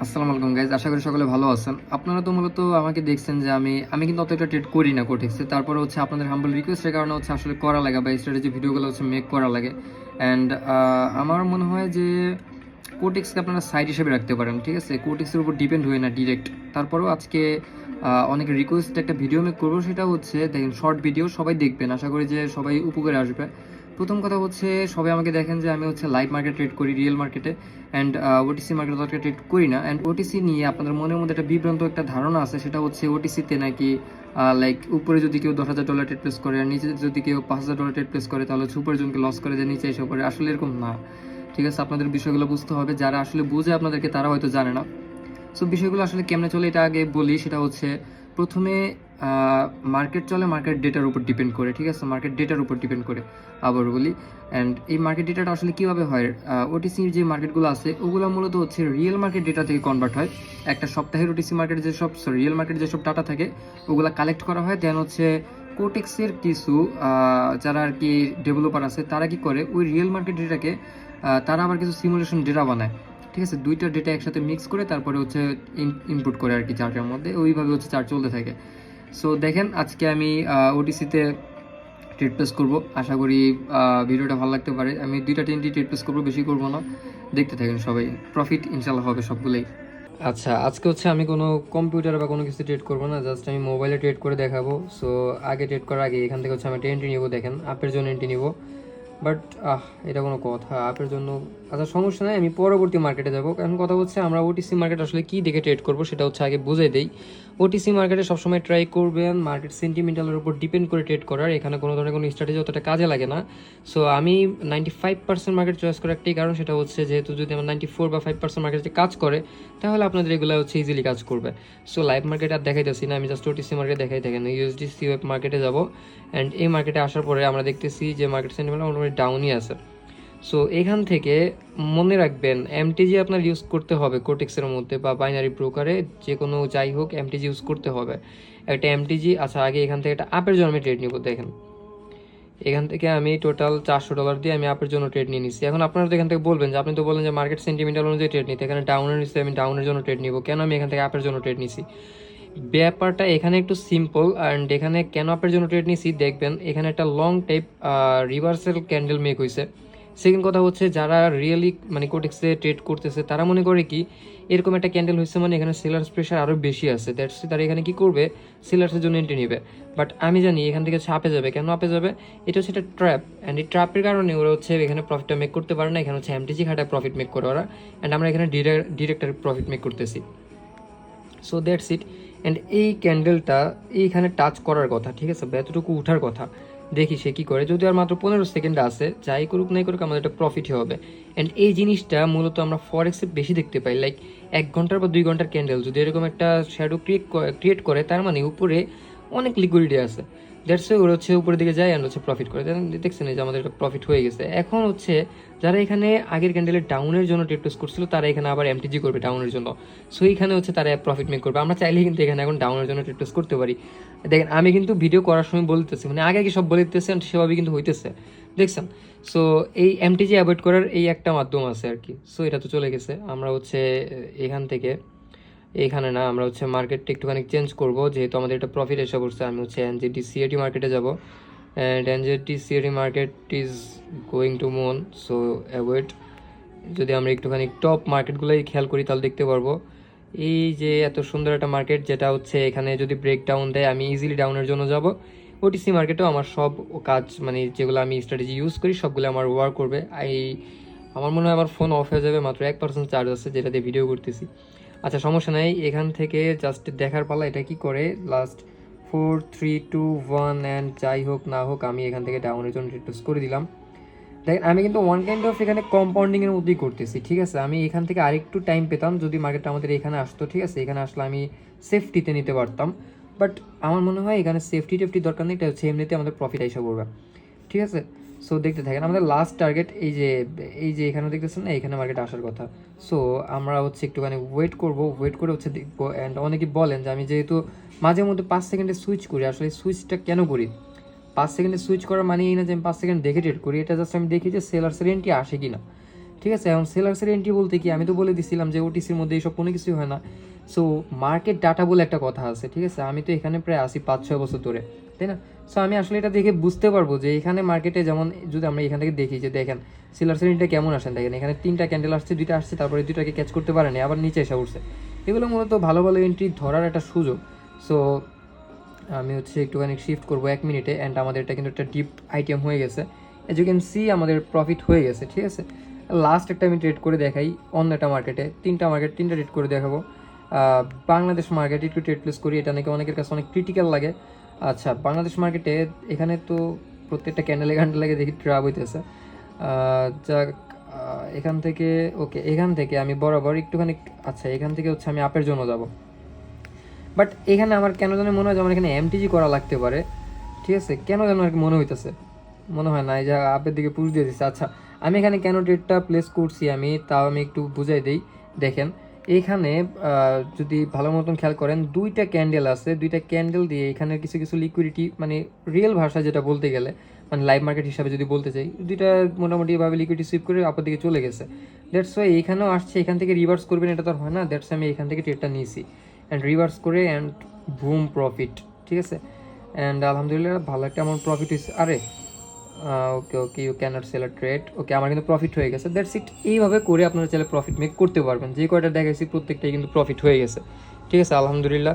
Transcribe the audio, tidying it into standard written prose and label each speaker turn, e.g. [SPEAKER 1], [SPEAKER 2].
[SPEAKER 1] আসসালামু আলাইকুম গাইজ, আশা করি সকলে ভালো আছেন। আপনারা তো মূলত আমাকে দেখছেন যে আমি কিন্তু অতটা ট্রেড করি না কোটেক্সে। তারপরে হচ্ছে আপনাদের হাম্বল রিকোয়েস্টের কারণে হচ্ছে আসলে করা লাগে বা স্ট্র্যাটেজি ভিডিওগুলো হচ্ছে মেক করা লাগে। অ্যান্ড আমার মনে হয় যে কোটেক্সকে আপনারা সাইড হিসেবে রাখতে পারেন, ঠিক আছে? কোটেক্সের উপর ডিপেন্ড হয়ে না ডিরেক্ট। তারপরেও আজকে অনেক রিকোয়েস্ট একটা ভিডিও মেক করবো, সেটা হচ্ছে দেখেন শর্ট ভিডিও, সবাই দেখবেন, আশা করি যে সবাই উপকারে আসবে। প্রথম কথা হচ্ছে সবাই আমাকে দেখেন যে আমি হচ্ছে লাইভ মার্কেট ট্রেড করি, রিয়েল মার্কেটে। অ্যান্ড ওটিসি মার্কেট অতটা ট্রেড করি না। অ্যান্ড ওটিসি নিয়ে আপনাদের মনের মধ্যে একটা বিভ্রান্ত একটা ধারণা আছে, সেটা হচ্ছে ওটিসিতে নাকি লাইক উপরে যদি কেউ $10,000 ট্রেড প্লেস করে আর নিচে যদি কেউ $5,000 ট্রেড প্লেস করে তাহলে হচ্ছে উপরের জনকে লস করে দেয়, নিচে এসে পড়ে। আসলে এরকম না, ঠিক আছে? আপনাদের বিষয়গুলো বুঝতে হবে, যারা আসলে বুঝে আপনাদেরকে তারা হয়তো জানে না। সো বিষয়গুলো আসলে কেমনে চলে এটা আগে বলি। সেটা হচ্ছে প্রথমে মার্কেট চলে মার্কেট ডেটার উপর ডিপেন্ড করে, ঠিক আছে? মার্কেট ডেটার উপর ডিপেন্ড করে আবার বলি। অ্যান্ড এই মার্কেট ডেটাটা আসলে কীভাবে হয়, ওটিসির যে মার্কেটগুলো আছে ওগুলো মূলত হচ্ছে রিয়েল মার্কেট ডেটা থেকে কনভার্ট হয়। একটা সপ্তাহের ওটিসি মার্কেট যেসব রিয়েল মার্কেট যেসব ডাটা থাকে ওগুলো কালেক্ট করা হয়। দেন হচ্ছে কোটেক্সের কিছু যারা আর কি ডেভেলপার আছে তারা কি করে, ওই রিয়েল মার্কেট ডেটাকে তারা আবার কিছু সিমুলেশন ডেটা বানায়, ঠিক আছে? দুইটা ডেটা একসাথে মিক্স করে তারপরে হচ্ছে ইনপুট করে আর কি চার্টের মধ্যে, ওইভাবে হচ্ছে চার্ট চলতে থাকে। সো দেখেন আজকে আমি ওটিসিতে ট্রেড প্লেস করবো, আশা করি ভিডিওটা ভালো লাগতে পারে। আমি 2-3টি ট্রেড প্লেস করবো, বেশি করবো না। দেখতে থাকেন সবাই, প্রফিট ইনশাল্লাহ হবে সবগুলোই। আচ্ছা, আজকে হচ্ছে আমি কোনো কম্পিউটার বা কোনো কিছু ট্রেড করবো না, জাস্ট আমি মোবাইলে ট্রেড করে দেখাবো। সো আগে ট্রেড করার আগে এখান থেকে হচ্ছে আমি একটা এন্ট্রি নিবো, দেখেন আপের জন্য এন্ট্রি নিবো। বাট এটা কোনো কথা আপের জন্য? আচ্ছা সমস্যা নাই, আমি পরবর্তী মার্কেটে যাবো। এখন কথা হচ্ছে আমরা ওটিসি মার্কেট আসলে কী দেখে ট্রেড করবো সেটা হচ্ছে আগে বুঝাই দেই। ওটিসি মার্কেটে সবসময় ট্রাই করবেন মার্কেট সেন্টিমেন্টালের উপর ডিপেন্ড করে ট্রেড করার। এখানে কোনো ধরনের কোনো স্ট্র্যাটেজি অতটা কাজে লাগে না। সো আমি 95% মার্কেট চয়েস করার একটাই কারণ, সেটা হচ্ছে যেহেতু যদি আমার 94 বা 5% মার্কেট যে কাজ করে তাহলে আপনাদের এগুলো হচ্ছে ইজিলি কাজ করবে। সো লাইভ মার্কেট আর দেখাইতেছি না, আমি জাস্ট ওটিসি মার্কেট দেখাই থাকেন। ইউএসডিসি ওয়েব মার্কেটে যাব। অ্যান্ড এই মার্কেটে আসার পরে আমরা দেখতেছি যে মার্কেট সেন্টিমেন্ট মোটামুটি ডাউনই আছে। সো এখান থেকে মনে রাখবেন এমটিজি আপনার ইউজ করতে হবে কোটেক্সের মধ্যে বা বাইনারি ব্রোকারে, যে কোনো যাই হোক এমটিজি ইউজ করতে হবে। একটা এমটিজি, আচ্ছা আগে এখান থেকে একটা আপের জন্য আমি ট্রেড নিব। দেখেন এখান থেকে আমি টোটাল $400 দিয়ে আমি আপের জন্য ট্রেড নিয়ে নিচ্ছি। এখন আপনারা তো এখান থেকে বলবেন যে আপনি তো বলেন যে মার্কেট সেন্টিমেন্টাল অনুযায়ী ট্রেড নিতে, এখানে ডাউনের নিচ্ছি, আমি ডাউনের জন্য ট্রেড নিব, কেন আমি এখান থেকে আপের জন্য ট্রেড নিছি? ব্যাপারটা এখানে একটু সিম্পল। অ্যান্ড এখানে কেন আপের জন্য ট্রেড নিছি দেখবেন, এখানে একটা long type reversal candle make হয়েছে। সেকেন্ড কথা হচ্ছে যারা রিয়েলি মানে কোটেক্সে ট্রেড করতেছে তারা মনে করে কি এরকম একটা ক্যান্ডেল হয়েছে মানে এখানে সেলার্স প্রেশার আরও বেশি আছে, দ্যাটস তারা এখানে কি করবে, সেলার্সের জন্য এন্ট্রি নেবে। বাট আমি জানি এখান থেকে হচ্ছে আপে যাবে। কেন আপে যাবে? এটা হচ্ছে একটা ট্র্যাপ। অ্যান্ড এই ট্র্যাপের কারণে ওরা হচ্ছে এখানে প্রফিটটা মেক করতে পারে না। এখানে হচ্ছে এমটিজি খাটায় প্রফিট মেক করে ওরা, অ্যান্ড আমরা এখানে ডিরেক্ট প্রফিট মেক করতেছি। So that's it. অ্যান্ড এই ক্যান্ডেলটা এইখানে টাচ করার কথা, ঠিক আছে, বা এতটুকু উঠার কথা। দেখি সে কী করে, যদি আর মাত্র 15 সেকেন্ড আছে, যাই করুক নাই করুক আমাদের একটা প্রফিটই হবে। অ্যান্ড এই জিনিসটা মূলত আমরা ফরেক্সে বেশি দেখতে পাই, লাইক 1 ঘন্টার বা 2 ঘন্টার ক্যান্ডেল যদি এরকম একটা শ্যাডো ক্রিয়েট করে তার মানে উপরে অনেক লিকুইডিটি আছে। দ্যাটস ওরা হচ্ছে উপরের দিকে যায় অ্যান্ড হচ্ছে প্রফিট করে। দেখছেন যে আমাদের একটা প্রফিট হয়ে গেছে। এখন হচ্ছে যারা এখানে আগের ক্যান্ডেলের ডাউনের জন্য ট্রেড প্লেস করছিল তারা এখানে আবার এমটিজি করবে ডাউনের জন্য। সো এইখানে হচ্ছে তারা প্রফিট মেক করবে। আমরা চাইলেই কিন্তু এখানে এখন ডাউনের জন্য ট্রেড প্লেস করতে পারি। দেখেন আমি কিন্তু ভিডিও করার সময় বলতেছি, মানে আগে কি সব বলতেছে সেভাবে কিন্তু হইতেছে, দেখছেন? সো এই এমটিজি অ্যাভয়েড করার এই একটা মাধ্যম আছে আর কি। সো এটা তো চলে গেছে, আমরা হচ্ছে এখান থেকে এখানে না, আমরা হচ্ছে মার্কেটটা একটুখানি চেঞ্জ করব, যেহেতু আমাদের একটা প্রফিট এসে পড়ছে। আমি হচ্ছে এনজেডি সিএডি মার্কেটে যাব, and NZD CAD market is going to moon, so avoid. যদি আমরা একটুখানি টপ মার্কেটগুলোই খেয়াল করি তাহলে দেখতে পারবো এই যে এত সুন্দর একটা মার্কেট, যেটা হচ্ছে এখানে যদি ব্রেক ডাউন দেয় আমি ইজিলি ডাউনের জন্য যাব। ওটিসি মার্কেটেও আমার সব কাজ মানে যেগুলো আমি স্ট্র্যাটেজি ইউজ করি সবগুলো আমার ওয়ার্ক করবে। আমার মনে হয় আমার ফোন অফ হয়ে যাবে, মাত্র 1% চার্জ আছে যেটা দিয়ে ভিডিও করতেছি। আচ্ছা সমস্যা নাই, এখান থেকে জাস্ট দেখার পালা এটা কি করে। লাস্ট 4 3 2 1 অ্যান্ড যাই হোক না হোক আমি এখান থেকে ডাউনের জন্য রিটুস করে দিলাম। দেখেন আমি কিন্তু ওয়ান কাইন্ড অফ এখানে কম্পাউন্ডিংয়ের মধ্যেই করতেছি, ঠিক আছে? আমি এখান থেকে আরেকটু টাইম পেতাম যদি মার্কেটটা আমাদের এখানে আসতো, ঠিক আছে? এখানে আসলে আমি সেফটিতে নিতে পারতাম। বাট আমার মনে হয় এখানে সেফটি টেফটি দরকার নেই, এটা হচ্ছে এমনিতে আমাদের প্রফিট আইসা পড়বে, ঠিক আছে? সো দেখতে থাকেন, আমাদের লাস্ট টার্গেট এই যে এখানে দেখতেছেন না, এখানে মার্কেট আসার কথা। সো আমরা হচ্ছে একটুখানি ওয়েট করব, ওয়েট করে হচ্ছে দেখবো। অ্যান্ড অনেকে বলেন যে আমি যেহেতু মাঝে মধ্যে 5 সেকেন্ডে সুইচ করি, আসলে সুইচটা কেন করি? 5 সেকেন্ডে সুইচ করার মানে এই না যে আমি 5 সেকেন্ড দেখে ট্রেড করি, এটা জাস্ট আমি দেখি যে সেলার্সের এন্ট্রি আসে কিনা। ঠিক আছে। এখন সেলার্সের এন্ট্রি বলতে কি, আমি তো বলে দিছিলাম যে ওটিসির মধ্যে এইসব কোনো কিছুই হয় না। সো মার্কেট ডাটা বলে একটা কথা আছে, ঠিক আছে। আমি তো এখানে প্রায় আসি 5-6 বছর ধরে, তাই না? সো আমি আসলে এটা দেখে বুঝতে পারবো যে এখানে মার্কেটে যেমন যদি আমরা এখান থেকে দেখি যে দেখেন সেলার্সের এন্ট্রিটা কেমন আসেন, দেখেন এখানে 3টা ক্যান্ডেল আসছে, 2টা আসছে, তারপরে 2টাকে ক্যাচ করতে পারেনি, আবার নিচে এসে উঠছে। এগুলো মূলত ভালো ভালো এন্ট্রি ধরার একটা সুযোগ। সো আমি হচ্ছে একটুখানি শিফট করবো 1 মিনিটে, অ্যান্ড আমাদের এটা কিন্তু একটা ডিপ আইটেম হয়ে গেছে। এজ ইউ ক্যান সি আমাদের প্রফিট হয়ে গেছে, ঠিক আছে। লাস্ট একটা আমি ট্রেড করে দেখাই অন্য একটা মার্কেটে, 3টা ট্রেড করে দেখাবো। বাংলাদেশ মার্কেটে একটু ট্রেড প্লেস করি, এটা নাকি অনেকের কাছে অনেক ক্রিটিক্যাল লাগে। আচ্ছা, বাংলাদেশ মার্কেটে এখানে তো প্রত্যেকটা ক্যান্ডেলে দেখি ট্রাপ হইতেছে। যাক, এখান থেকে ওকে, এখান থেকে আমি বরাবর একটুখানি, আচ্ছা এখান থেকে হচ্ছে আমি আপের জন্য যাব। বাট এখানে আমার কেন যেন মনে হয় যে আমার এখানে এমটিজি করা লাগতে পারে, ঠিক আছে। কেন যেন আর কি মনে হইতেছে, মনে হয় না এই যে আপের দিকে পুশ দিয়ে দিচ্ছে। আচ্ছা, আমি এখানে কেন ট্রেডটা প্লেস করছি আমি তাও আমি একটু বুঝাই দিই। দেখেন এখানে যদি ভালো মতন খেয়াল করেন, 2টা ক্যান্ডেল আছে, 2টা ক্যান্ডেল দিয়ে এখানে কিছু কিছু লিকুইডিটি, মানে রিয়েল ভাষা যেটা বলতে গেলে, মানে লাইভ মার্কেট হিসাবে যদি বলতে চাই, 2টা মোটামুটি ভাবে লিকুইডিটি সুইপ করে আপর দিকে চলে গেছে। দ্যাটস ওয়াই এইখানেও আসছে, এখান থেকে রিভার্স করবেন এটা তো আর হয় না। দ্যাটস আমি এখান থেকে ট্রেডটা নিয়েছি অ্যান্ড রিভার্স করে অ্যান্ড বুম প্রফিট, ঠিক আছে। অ্যান্ড আলহামদুলিল্লাহ ভালো একটা আমার প্রফিট হয়েছে। আরে okay okay, you can't sell a trade, okay আমার কিন্তু প্রফিট হয়ে গেছে। That's it. এইভাবে করে আপনারা চাইলে প্রফিট মেক করতে পারবেন। যে কয়টা দেখাইছি প্রত্যেকটাই কিন্তু প্রফিট হয়ে গেছে, ঠিক আছে আলহামদুলিল্লাহ।